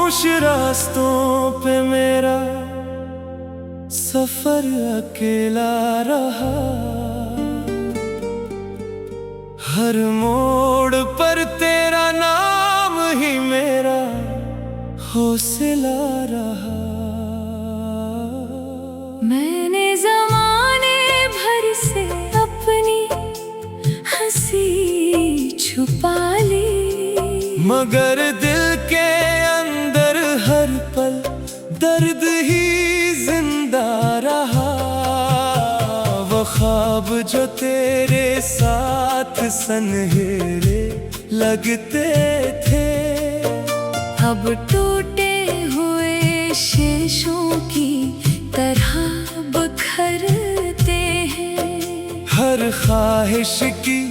कुछ रास्तों पे मेरा सफर अकेला रहा। हर मोड़ पर तेरा नाम ही मेरा हौसला रहा। मैंने ज़माने भर से अपनी हंसी छुपा ली, मगर दिल के अंदर हर पल दर्द ही जिंदा रहा। वो ख्वाब जो तेरे साथ सनहेरे लगते थे, अब टूटे हुए शीशों की तरह बिखरते हैं। हर ख्वाहिश की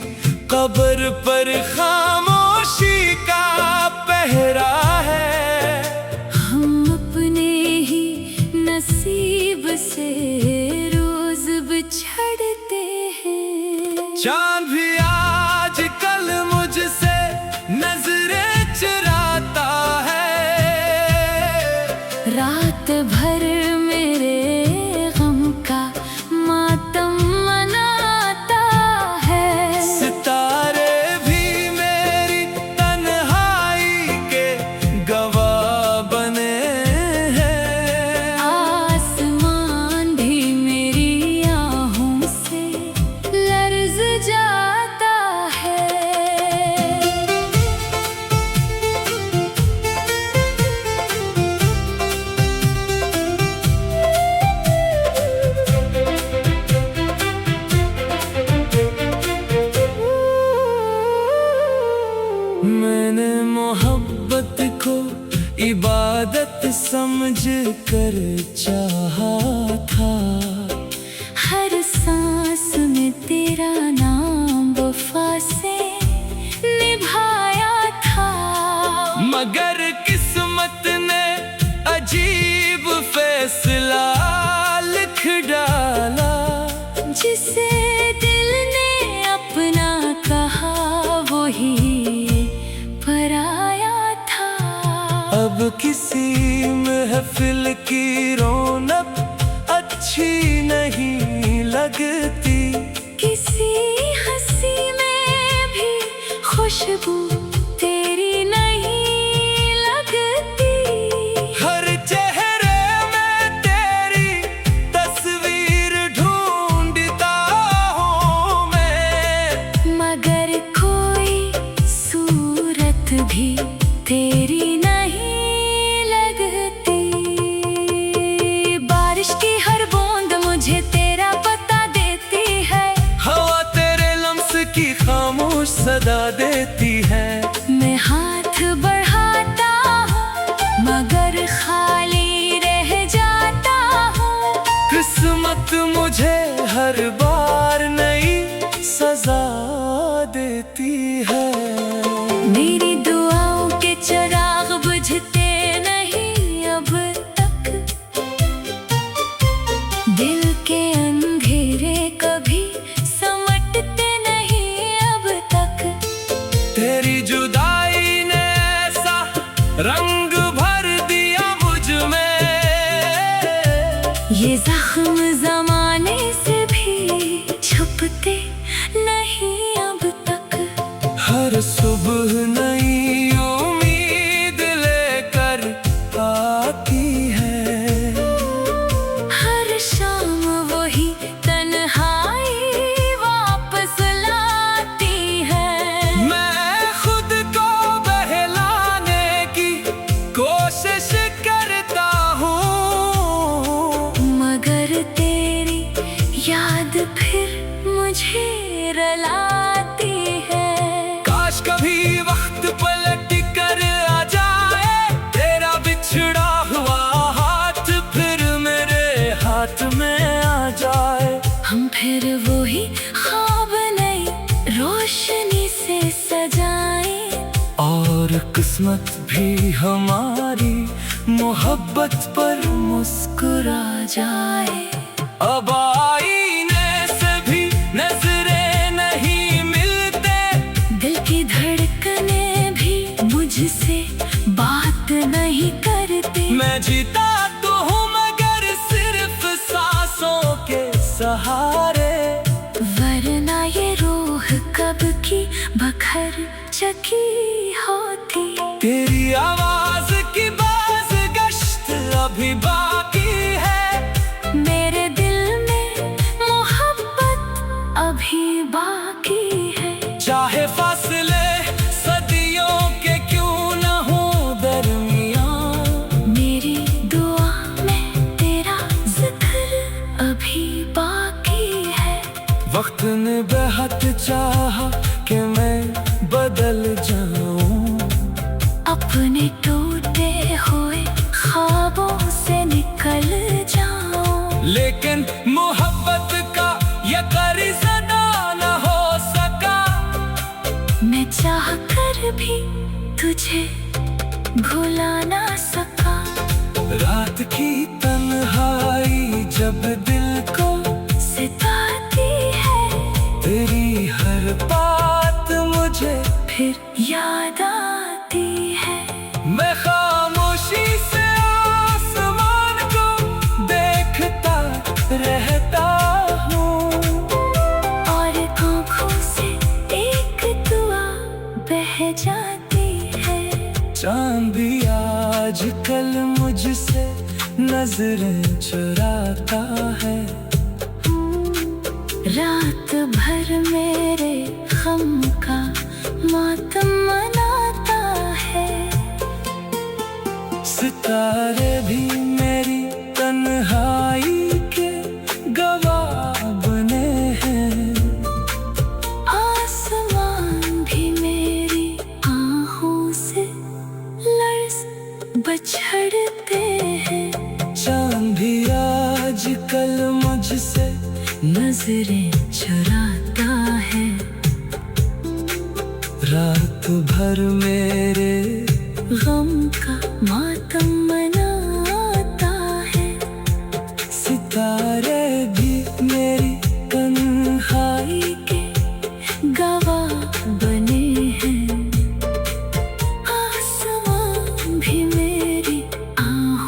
कब्र पर खामोशी का पहरा है। हम अपने ही नसीब से रोज बिछड़ते हैं। चांद भी आज कल मुझसे नजरें चुराता है। रात भर मेरे गम का मातम मनाता है। सितारे भी मेरी तन्हाई के गवाह बने हैं। आसमान भी मेरी आहों से लर्ज़ जाता है। मैंने मोहब्बत को इबादत समझ कर चाहा था। हर सांस में तेरा नाम वफा से निभाया था। मगर किस्मत ने अजीब फैसला लिख डाला। जिसे दिल ने अपना कहा वही पराया था। अब किसी महफिल की रौनक अच्छी नहीं लगती। किसी हंसी में भी खुशबू तेरी नहीं लगती। हर चेहरे में तेरी तस्वीर ढूंढता हूँ मैं, मगर कोई सूरत भी तेरी नहीं लगती। बारिश की हर बूंद मुझे तेरा पता देती है। हवा तेरे लम्स की खामोश सदा देती है। मैं हाथ बढ़ाता हूँ मगर खाली रह जाता हूँ। किस्मत मुझे हर बार नई सजा देती है। मेरी दुआओं के चिराग बुझते नहीं अब तक। दिल के अंधेरे कभी समटते नहीं अब तक। तेरी जुदाई ने ऐसा रंग भर दिया मुझ में। ये जख्म जमाने से भी छुपते नहीं अब तक। हर सुबह नई उम्मीद लेकर आती है। हर शाम वही तन्हाई वापस लाती है। मैं खुद को बहलाने की कोशिश करता हूँ, मगर तेरी याद फिर मुझे रुलाती है। काश कभी वक्त पलट कर आ जाए। तेरा बिछड़ा हुआ हाथ फिर मेरे हाथ में आ जाए। हम फिर वही ख्वाब नई रोशनी से सजाएं। और किस्मत भी हमारी मोहब्बत पर मुस्कुरा जाए। अब आईने से भी नजरें नहीं मिलते। दिल की धड़कनें भी मुझसे बात नहीं कर आवाज की बाज गश्त अभी बाकी है। मेरे दिल में मोहब्बत अभी बाकी है। चाहे फासले सदियों के क्यों न हो दरमियां, मेरी दुआ में तेरा जिक्र अभी बाकी है। वक्त ने बेहद चाहा कि मैं बदल जाऊं, अपने टूटे हुए ख्वाबों से निकल जाऊं। लेकिन मोहब्बत का ये कर्ज अदा न हो सका। मैं चाह कर भी तुझे भुला ना सका। रात की तन्हाई जब दिल को सताती है, तेरी हर बात मुझे फिर याद आती है। मैं खामोशी से आसमान को देखता रहता हूँ, और आँखों से एक दुआ बह जाती है। चांद भी आजकल मुझसे नजरें चुराता है। रात भर मेरे गम का मातम मनाता है। सितारे भी मेरी तन्हाई के गवाह बने हैं। आसमान भी मेरी आहों से लर्ज बछड़ते हैं। चांद भी आजकल मुझसे नजरें चुराता है। रात भर मेरे गम का मातम मनाता है। सितारे भी मेरी तन्हाई के गवाह बने हैं। आसमान भी मेरी आहों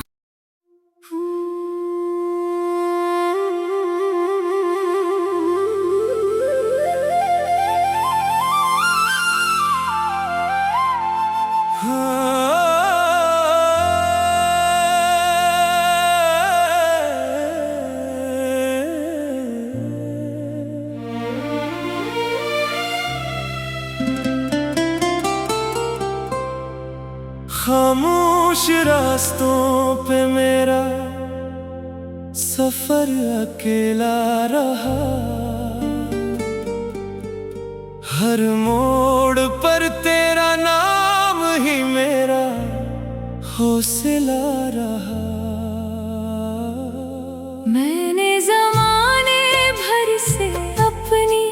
खामोश रास्तों पे मेरा सफर अकेला रहा। हर मोड़ पर तेरा नाम ही मेरा हौसला रहा। मैंने ज़माने भर से अपनी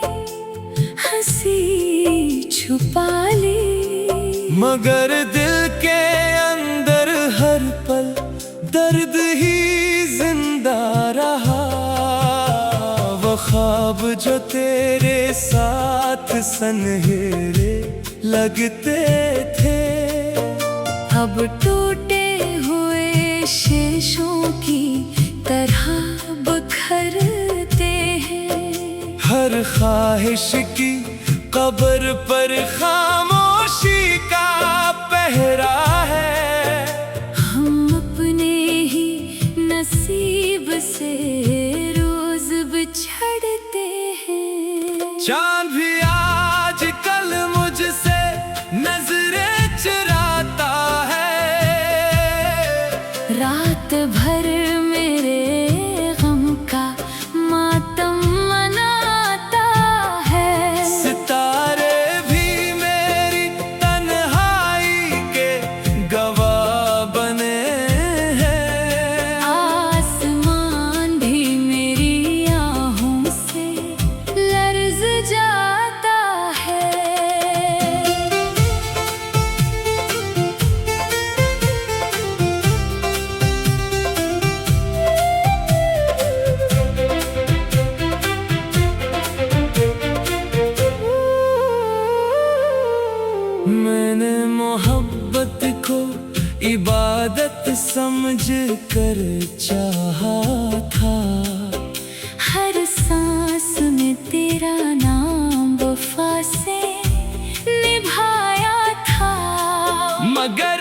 हंसी छुपा ली, मगर दिल के अंदर हर पल दर्द ही जिंदा रहा। वो ख्वाब जो तेरे साथ सनहेरे लगते थे, अब टूटे हुए शीशों की तरह बिखरते हैं। हर ख्वाहिश की कब्र पर खामोशी का पहरा है। हम अपने ही नसीब से रोज बिछड़ते हैं। चांद भी आजकल मुझसे नजरें चुराता है। रात भर मेरे गम का मातम मनाता है। सितारे भी मेरी तन्हाई के गवाह बने हैं। आसमान भी मेरी आहों से लर्ज जाता है। मैंने मोहब्बत को इबादत समझ कर चाहा था। हर सांस में तेरा नाम वफा से निभाया था। मगर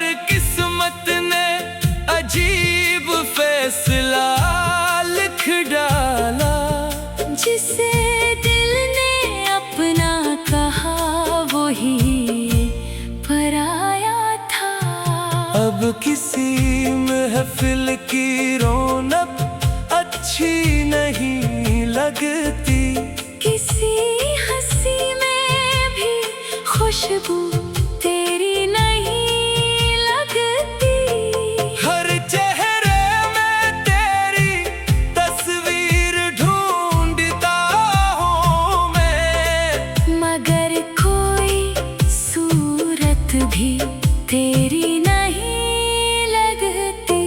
महफिल की रौनक अच्छी नहीं लगती। किसी हंसी में भी खुशबू तेरी नहीं लगती। हर चेहरे में तेरी तस्वीर ढूंढता हूँ मैं, मगर कोई सूरत भी तेरी नहीं लगती।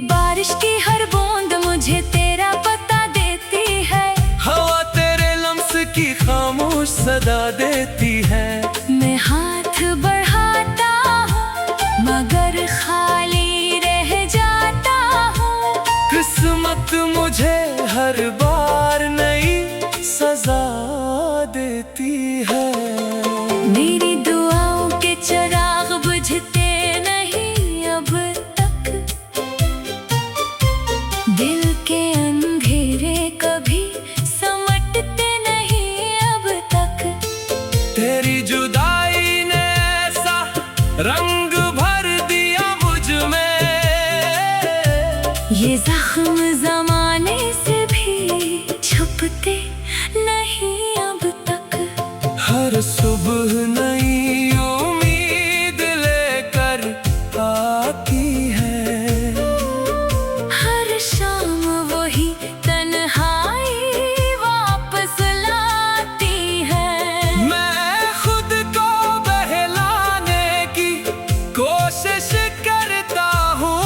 बारिश की हर बूंद मुझे तेरा पता देती है। हवा तेरे लम्स की खामोश सदा देती है। मैं हाथ बढ़ाता हूँ मगर खाली रह जाता हूँ। किस्मत मुझे हर बार नई सजा देती है। मेरी दुआओं के चिराग बुझते नहीं अब तक। दिल के अंधेरे कभी समटते नहीं अब तक। तेरी जुदाई ने ऐसा रंग भर दिया मुझ में, ये जख्म जमाने से भी छुपते नहीं अब तक। हर सुबह नई उम्मीद लेकर आती है। हर शाम वही तन्हाई वापस लाती है। मैं खुद को बहलाने की कोशिश करता हूँ,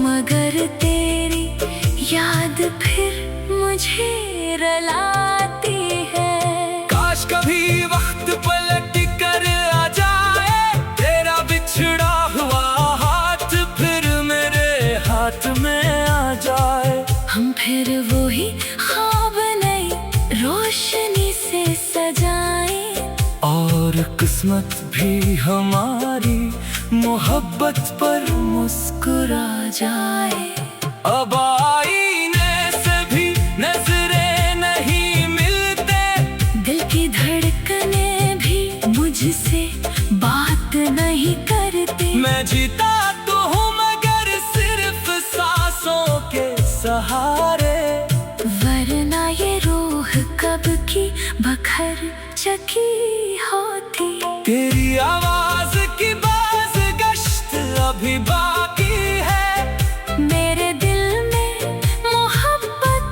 मगर तेरी याद फिर मुझे रुलाती है। काश कभी वक्त पलट कर आ जाए, तेरा बिछड़ा हुआ हाथ फिर मेरे हाथ में आ जाए। हम फिर वही ख्वाब नई रोशनी से सजाएं, और किस्मत भी हमारी मोहब्बत पर मुस्कुरा जाए। अब आईने से भी नजरें नहीं मिलते, दिल की धड़कनें भी मुझसे बात नहीं करती। मैं जीता तो हूँ मगर सिर्फ सांसों के सहारे। वरना ये रूह कब की बखर चकी होती। तेरी आवाज की बाज़गश्त अभी बाकी है। मेरे दिल में मोहब्बत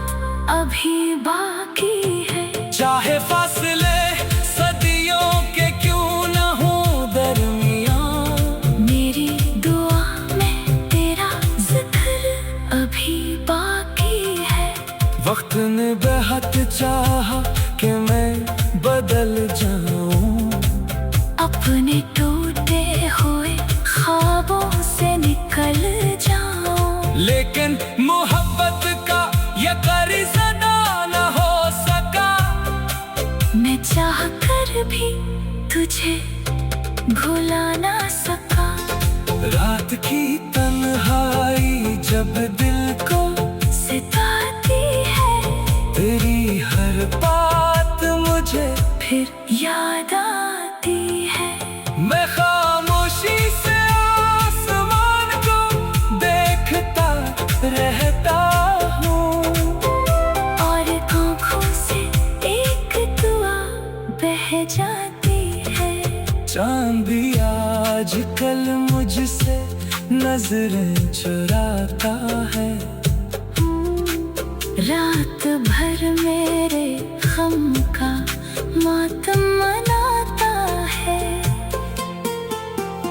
अभी बाकी है। चाहे फासले सदियों के क्यों न हो दरमियां, मेरी दुआ में तेरा जिक्र अभी बाकी है। वक्त ने बेहद चाहा कि मैं बदल जाऊं, अपने टूटे हुए ख्वाबों से निकल जाऊं। लेकिन मोहब्बत का ये कर्ज अदा न हो सका। मैं चाह कर भी तुझे भुला ना सका। रात की तन्हाई जब दिल को सताती है, तेरी हर बात मुझे फिर याद आती है। मैं खामोशी से आसमान को देखता रहता हूँ, और आँखों से एक दुआ बह जाती है। चांद भी आजकल मुझसे नजरें चुराता है। रात भर मेरे गम का मातम मनाता है।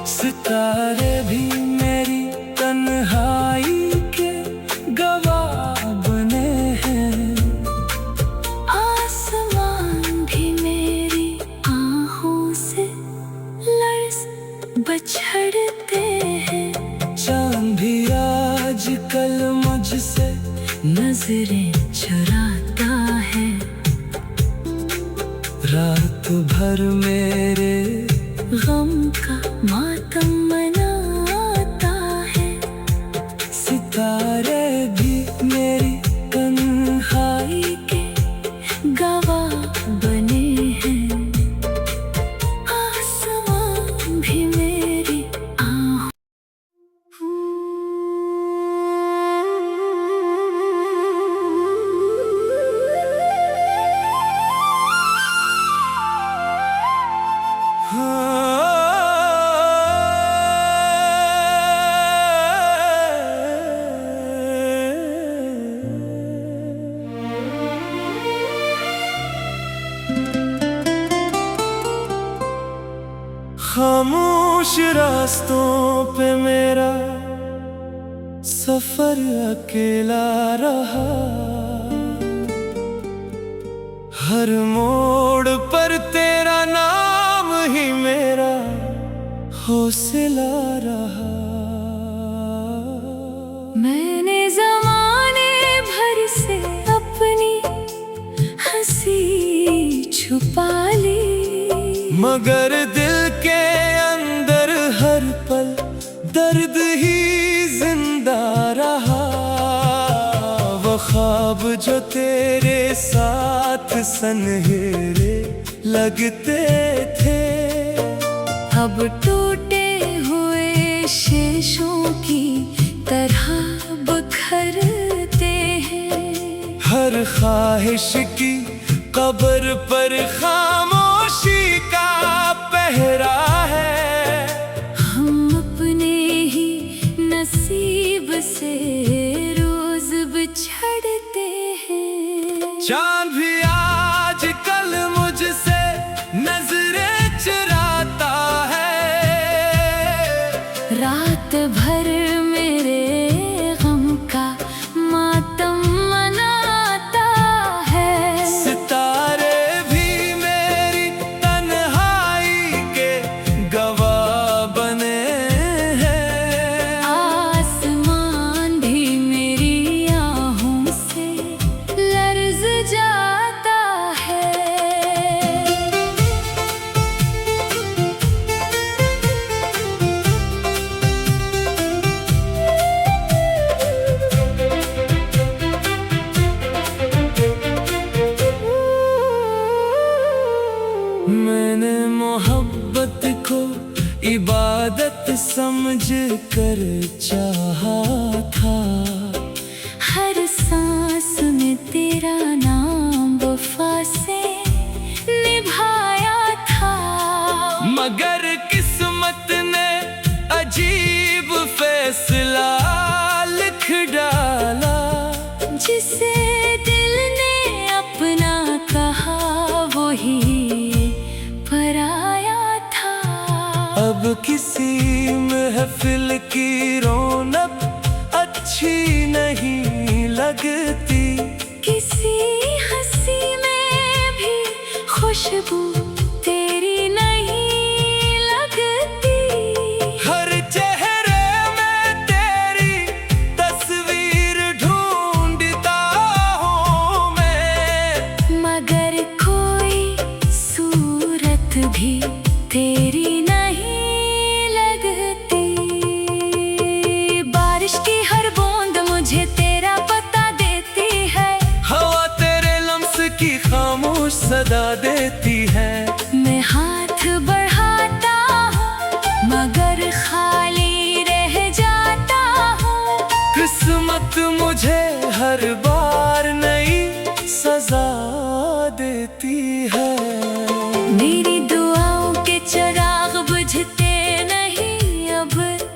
सितारे भी मेरी तन्हाई के गवाह बने हैं। आसमान भी मेरी आहों से लर्ज बछड़ते हैं। चांद भी आजकल मुझसे नजरें चुराता है। रात भर मेरे गम का मातम मनाता है। सितारे भी मेरी तन्हाई के गवाह बने हैं। आसमान भी खामोश रास्तों पे मेरा सफर अकेला रहा। हर मोड़ पर तेरा नाम ही मेरा हौसला रहा। मैंने ज़माने भर से अपनी हंसी छुपा ली, मगर दिल के अंदर हर पल दर्द ही जिंदा रहा। वो ख्वाब जो तेरे साथ सनहेरे लगते थे, अब टूटे हुए शीशों की तरह बिखरते हैं। हर ख्वाहिश की कब्र पर खामोशी का पहरा है। हम अपने ही नसीब से रोज बिछड़ते हैं। चांद भी आज कल मुझसे नजरें चुराता है। रात भर मेरे गम का मातम मनाता है। सितारे भी मेरी तन्हाई के गवाह बने हैं। आसमान भी मेरी आहों से लर्ज़ जाता है। मैंने मोहब्बत को इबादत समझ कर चाहा था। हर सांस में तेरा नाम वफा से निभाया था। मगर किस्मत ने अजीब फैसला लिख डाला। जिसे दिल ने अपना कहा वही पराया था। अब किसी महफिल की रौनक अच्छी नहीं लगती। किसी हंसी में भी खुशबू तेरी नहीं लगती। हर चेहरे में तेरी तस्वीर ढूंढता हूँ मैं, मगर कोई सूरत भी तेरी नहीं लगती। बारिश की हर बूंद मुझे तेरा पता देती है। हवा तेरे लम्स की खामोश सदा देती है। मैं हाथ बढ़ाता हूँ मगर खाली रह जाता हूँ। किस्मत मुझे हर बार नई सजा देती है। मेरी दुआओं के चिराग बुझते नहीं अब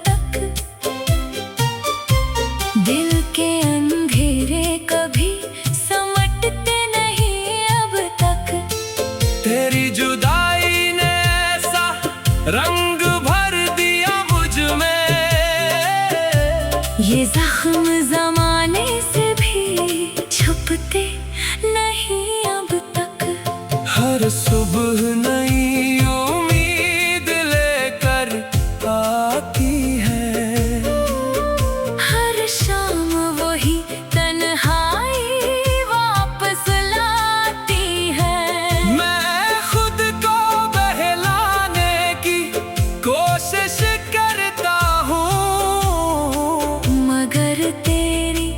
तक। दिल के अंधेरे कभी समटते नहीं अब तक। तेरी जुदाई ने ऐसा रंग भर दिया मुझ में। ये जख्म जमाने से भी छुपते नहीं अब तक। हर सुबह नई उम्मीद लेकर आती है। हर शाम वही तन्हाई वापस लाती है। मैं खुद को बहलाने की कोशिश करता हूँ, मगर तेरी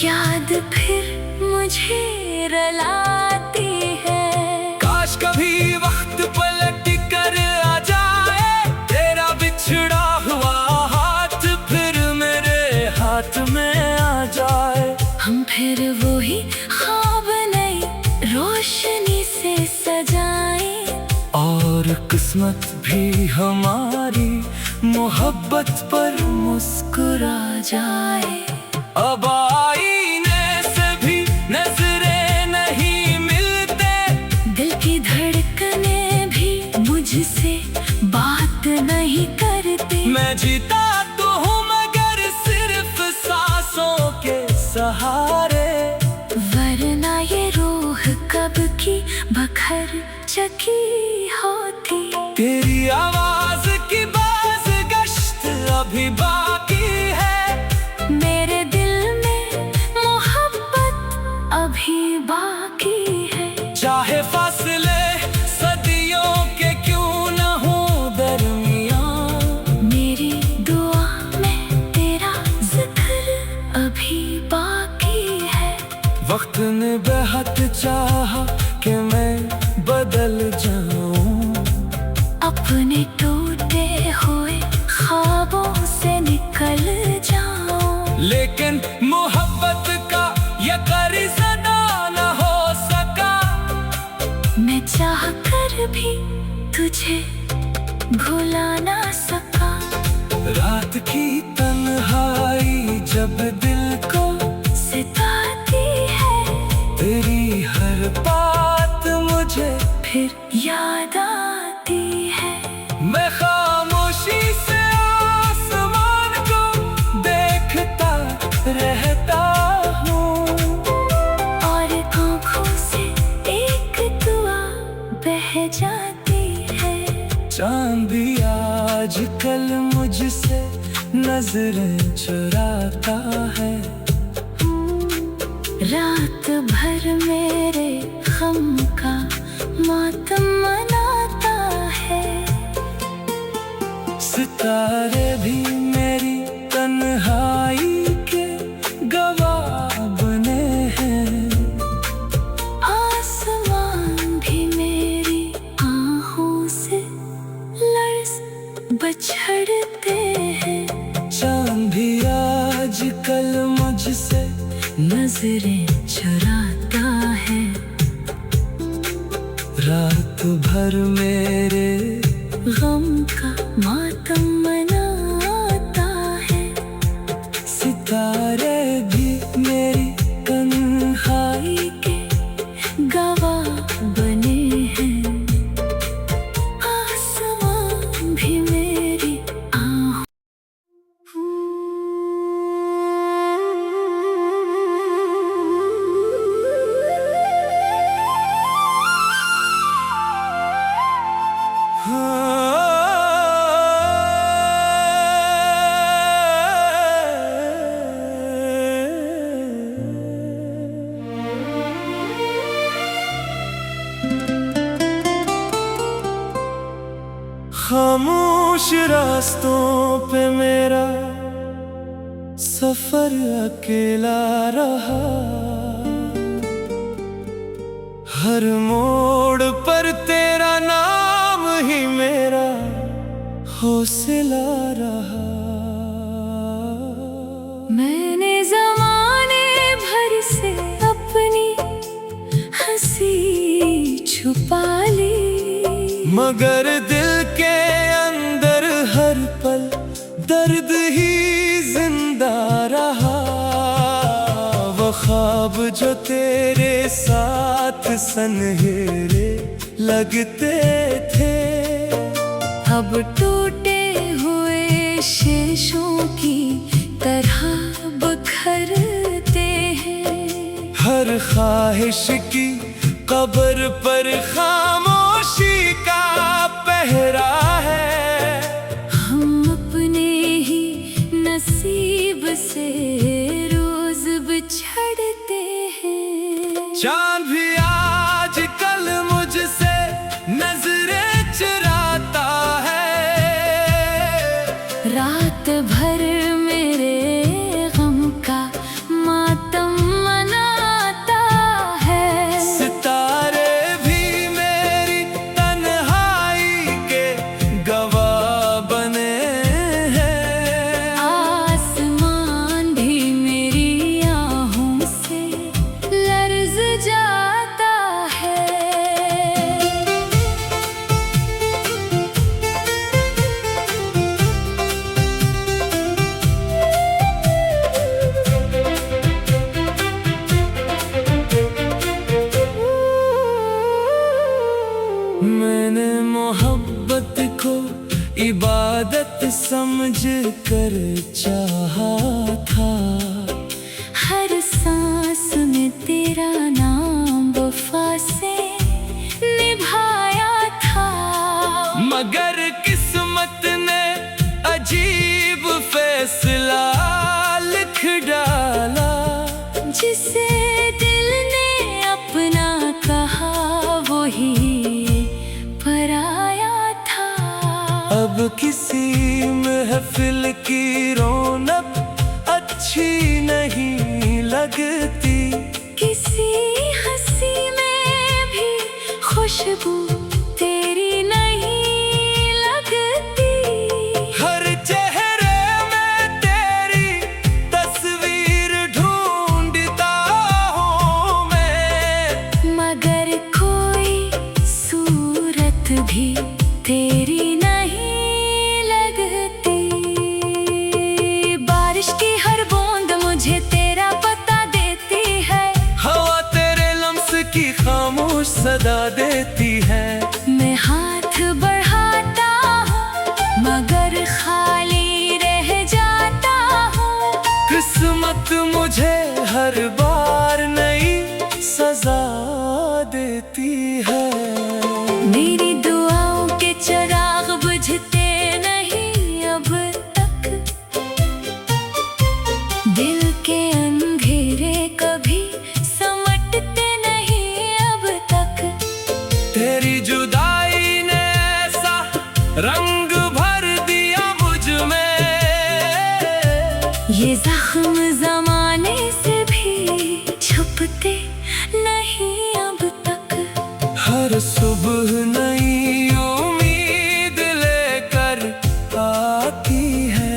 याद फिर मुझे रुलाती है। काश कभी वक्त पलट कर आ जाए, तेरा बिछड़ा हुआ हाथ फिर मेरे हाथ में आ जाए। हम फिर वही ख्वाब नई रोशनी से सजाए। और किस्मत भी हमारी मोहब्बत पर मुस्कुरा जाए। अब आईने से भी नजरें नहीं मिलते। दिल की धड़कनें भी मुझसे बात नहीं कर सहारे, वरना ये रूह कब की बखर चकी होती। तेरी आवाज की बाज गश्त अभी बाकी है, मेरे दिल में मोहब्बत अभी बाकी है। चाहे फासले सदियों के क्यों न हो दरमियां, मेरी दुआ में तेरा जिक्र अभी बाकी है। वक्त ने बेहद चाहा कि मैं बदल जाऊं, अपने टूटे हुए ख्वाबों से निकल जाऊं। लेकिन मोहब्बत का ये करीज़ अदा न हो सका, मैं चाह कर भी तुझे भुला ना सका। रात की तन्हाई जब दिल को सताती है, तेरी हर बात मुझे फिर याद आती है। मैं खामोशी से आसमान को देखता रहता हूँ, और आँखों से एक दुआ बह जाती है। चांद भी आजकल मुझसे नजरें चुराता है, रात भर मेरे गम का मातम मनाता है। सितारे भी मेरी तन्हाई के गवाह बने हैं, आसमान भी मेरी आहों से लर्ज बछड़ते हैं। चांद भी आजकल मुझसे नजरें चुराता है, रात भर मेरे गम का मातम मनाता है। सितारे भी मेरी तन्हाई के गवाह बने हैं, आसमान भी मेरी आहों। खामोश रास्तों पे मेरा सफर अकेला रहा, हर मोड़ पर तेरा नाम ही मेरा हौसला रहा। मैंने ज़माने भर से अपनी हंसी छुपा ली, मगर दिल के अंदर हर पल दर्द ही जिंदा रहा। वो ख्वाब जो तेरे साथ सनहेरे लगते थे, अब टूटे हुए शीशों की तरह बिखरते हैं। हर ख्वाहिश की कब्र पर खामोशी का पहरा है। हम अपने ही नसीब से रोज बिछड़ते हैं। चांद भी आजकल मुझसे नजरें चुराता है, रात भर मेरे गम का मातम मनाता है। सितारे भी मेरी तन्हाई के गवाह बने हैं, आसमान भी मेरी आहों से लर्ज़ जाता है। मैंने मोहब्बत को इबादत समझ कर चाहा था, हर महफिल की रौनक अच्छी नहीं लगती। किसी हंसी में भी खुशबू तेरी नहीं लगती। हर चेहरे में तेरी तस्वीर ढूंढता हूँ मैं, मगर कोई सूरत भी तेरी नहीं लगती। बारिश की हर बूंद मुझे तेरा पता देती है। हवा तेरे लम्स की खामोश सदा देती है। मैं हाथ बढ़ाता हूँ मगर खाली रह जाता हूँ। किस्मत मुझे हर बार नई सजा देती है। मेरी दुआओं के चिराग बुझते नहीं अब तक। दिल के अंधेरे कभी समटते नहीं अब तक। तेरी जुदाई ने ऐसा रंग भर दिया मुझ में, ये जख्म जमाने से भी छुपते नहीं अब तक। हर सुबह नई उम्मीद लेकर आती है।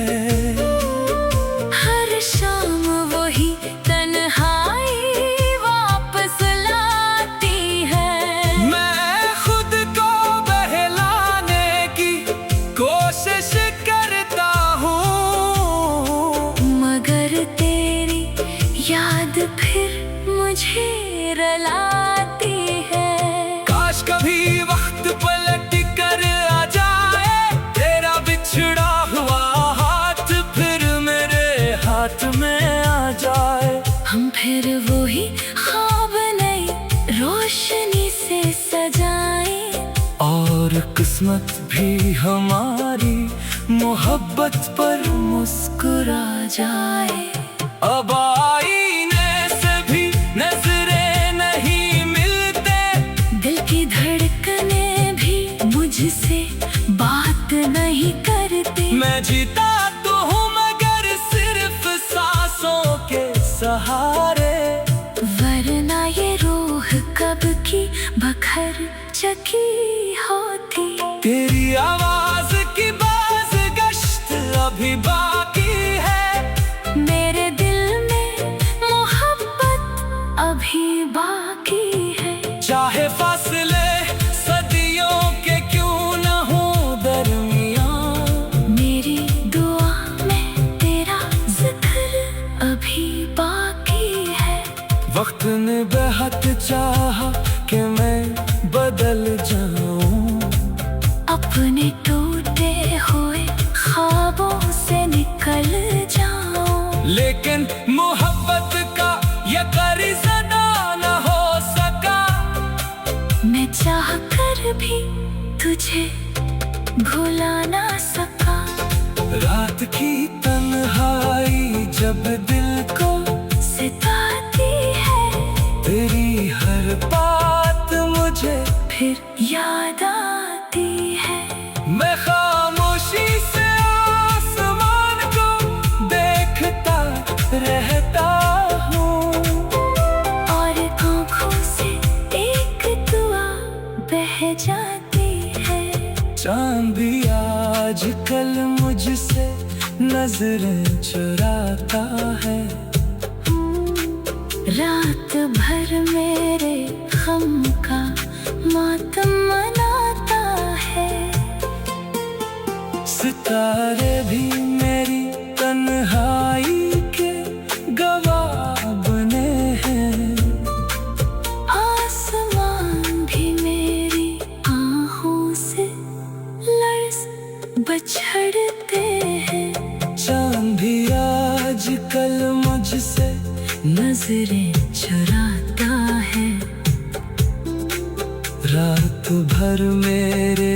हर शाम वही तन्हाई वापस लाती है। मैं खुद को बहलाने की कोशिश करता हूँ, मगर तेरी याद फिर मुझे रुलाती है। काश कभी वक्त पलट कर आ जाए, तेरा बिछड़ा हुआ हाथ फिर मेरे हाथ में आ जाए। हम फिर वही ख्वाब नई रोशनी से सजाएं, और किस्मत भी हमारी मोहब्बत पर मुस्कुरा जाए। अब आईने से भी नजरें नहीं मिलते, दिल की धड़कनें भी मुझसे बात नहीं करती। मैं जीता तो हूँ मगर सिर्फ सांसों के सहारे। वरना ये रूह कब की बखर चकी होती। तेरी आवाज की बाज़गश्त अभी बाकी है। मेरे दिल में मोहब्बत अभी बाकी है। चाहे फासले सदियों के क्यों न हो दरमियां, मेरी दुआ में तेरा जिक्र अभी बाकी है। वक्त ने बेहद चाहा कि मैं बदल जाऊं, अपने टूटे हुए ख्वाबों से निकल जाऊं। लेकिन मोहब्बत का ये ग़रीज़ा न हो सका। मैं चाह कर भी तुझे भुला ना सका। रात की तन्हाई जब दिल को सताती है, तेरी हर बात मुझे फिर याद आती है। मैं खामोशी से आसमान को देखता रहता हूँ, और आँखों से एक दुआ बह जाती है। चांद भी आजकल मुझसे नजरें चुराता है। रात भर मेरे गम का मातम मनाता है। सितारे भी मेरी तन्हाई के गवाह बने हैं। आसमान भी मेरी आँखों से लर्ज़ बछड़ते हैं। चांद भी आजकल मुझसे नजरें चुराता है। रात भर मेरे